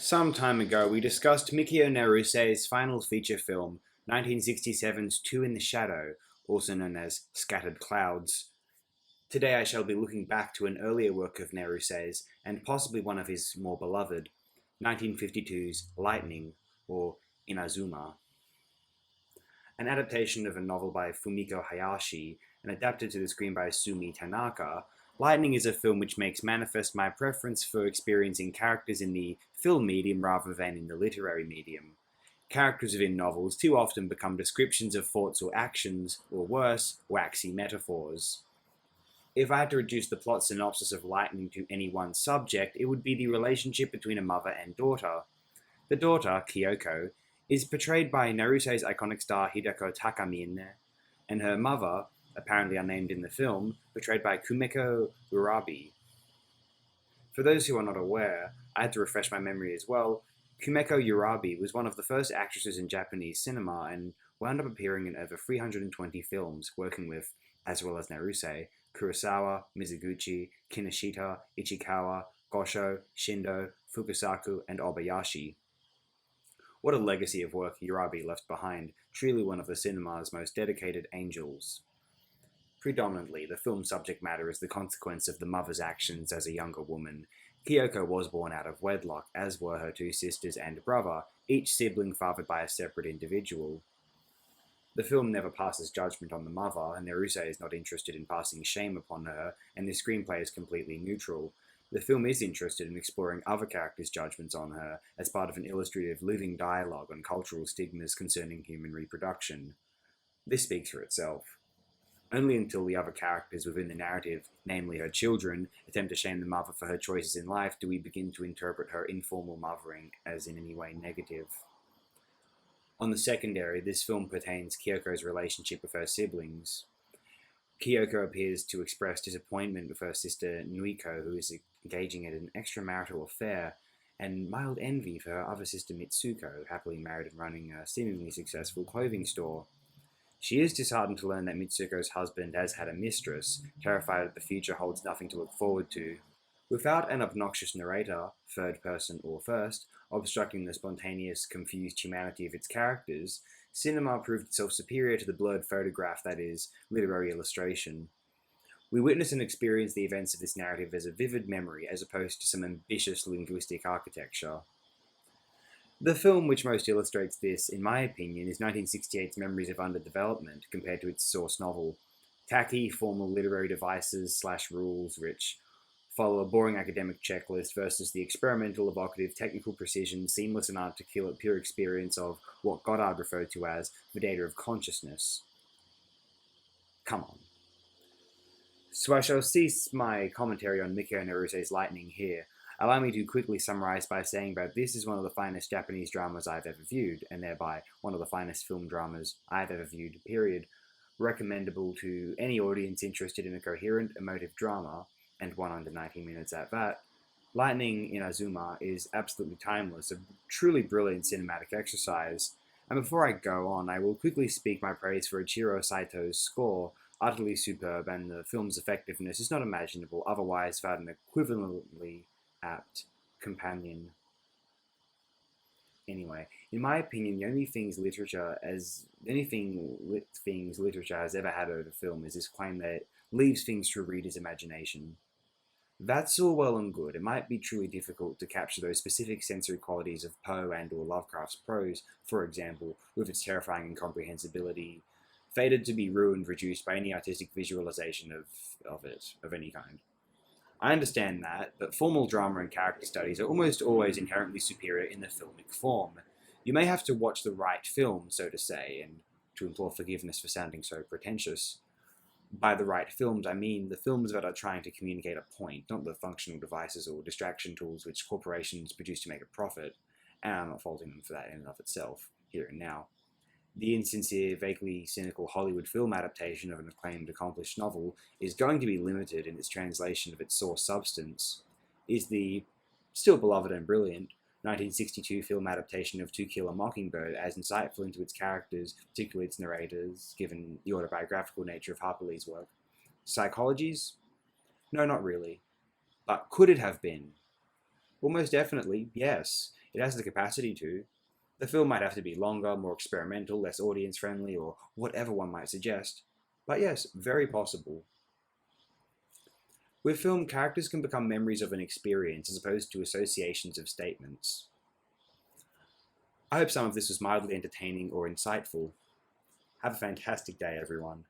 Some time ago, we discussed Mikio Naruse's final feature film, 1967's Two in the Shadow, also known as Scattered Clouds. Today, I shall be looking back to an earlier work of Naruse's, and possibly one of his more beloved, 1952's Lightning, or Inazuma. An adaptation of a novel by Fumiko Hayashi and adapted to the screen by Sumi Tanaka, Lightning is a film which makes manifest my preference for experiencing characters in the film medium rather than in the literary medium. Characters within novels too often become descriptions of thoughts or actions, or worse, waxy metaphors. If I had to reduce the plot synopsis of Lightning to any one subject, it would be the relationship between a mother and daughter. The daughter, Kyoko, is portrayed by Naruse's iconic star Hideko Takamine, and her mother, apparently unnamed in the film, portrayed by Kumiko Urabi. For those who are not aware, I had to refresh my memory as well. Kumiko Urabi was one of the first actresses in Japanese cinema and wound up appearing in over 320 films, working with, as well as Naruse, Kurosawa, Mizoguchi, Kinoshita, Ichikawa, Gosho, Shindo, Fukasaku, and Obayashi. What a legacy of work Urabi left behind, truly one of the cinema's most dedicated angels. Predominantly, the film's subject matter is the consequence of the mother's actions as a younger woman. Kyoko was born out of wedlock, as were her two sisters and brother, each sibling fathered by a separate individual. The film never passes judgment on the mother, and Naruse is not interested in passing shame upon her, and the screenplay is completely neutral. The film is interested in exploring other characters' judgments on her as part of an illustrative living dialogue on cultural stigmas concerning human reproduction. This speaks for itself. Only until the other characters within the narrative, namely her children, attempt to shame the mother for her choices in life, do we begin to interpret her informal mothering as in any way negative. On the secondary, this film pertains Kyoko's relationship with her siblings. Kyoko appears to express disappointment with her sister Nuiko, who is engaging in an extramarital affair, and mild envy for her other sister Mitsuko, happily married and running a seemingly successful clothing store. She is disheartened to learn that Mitsuko's husband has had a mistress, terrified that the future holds nothing to look forward to. Without an obnoxious narrator, third person or first, obstructing the spontaneous, confused humanity of its characters, cinema proved itself superior to the blurred photograph that is literary illustration. We witness and experience the events of this narrative as a vivid memory as opposed to some ambitious linguistic architecture. The film which most illustrates this, in my opinion, is 1968's Memories of Underdevelopment compared to its source novel. Tacky, formal literary devices/rules which follow a boring academic checklist versus the experimental, evocative, technical precision, seamless and articulate pure experience of what Goddard referred to as the data of consciousness. Come on. So I shall cease my commentary on Mikio Naruse's Lightning here. Allow me to quickly summarize by saying that this is one of the finest Japanese dramas I've ever viewed, and thereby one of the finest film dramas I've ever viewed, period. Recommendable to any audience interested in a coherent, emotive drama, and one under 90 minutes at that. Lightning Inazuma is absolutely timeless, a truly brilliant cinematic exercise. And before I go on, I will quickly speak my praise for Ichiro Saito's score, utterly superb, and the film's effectiveness is not imaginable otherwise without an equivalently apt companion. Anyway, in my opinion, the only things literature has ever had over film is this claim that it leaves things to a reader's imagination. That's all well and good. It might be truly difficult to capture those specific sensory qualities of Poe and or Lovecraft's prose, for example, with its terrifying incomprehensibility, fated to be ruined, reduced by any artistic visualization of it, of any kind. I understand that, but formal drama and character studies are almost always inherently superior in the filmic form. You may have to watch the right film, so to say, and to implore forgiveness for sounding so pretentious. By the right films, I mean the films that are trying to communicate a point, not the functional devices or distraction tools which corporations produce to make a profit, and I'm not faulting them for that in and of itself, here and now. The insincere, vaguely cynical Hollywood film adaptation of an acclaimed, accomplished novel is going to be limited in its translation of its source substance. Is the still beloved and brilliant 1962 film adaptation of To Kill a Mockingbird as insightful into its characters, particularly its narrators, given the autobiographical nature of Harper Lee's work? Psychologies? No, not really. But could it have been? Almost definitely, yes. It has the capacity to. The film might have to be longer, more experimental, less audience friendly, or whatever one might suggest. But yes, very possible. With film, characters can become memories of an experience as opposed to associations of statements. I hope some of this was mildly entertaining or insightful. Have a fantastic day, everyone.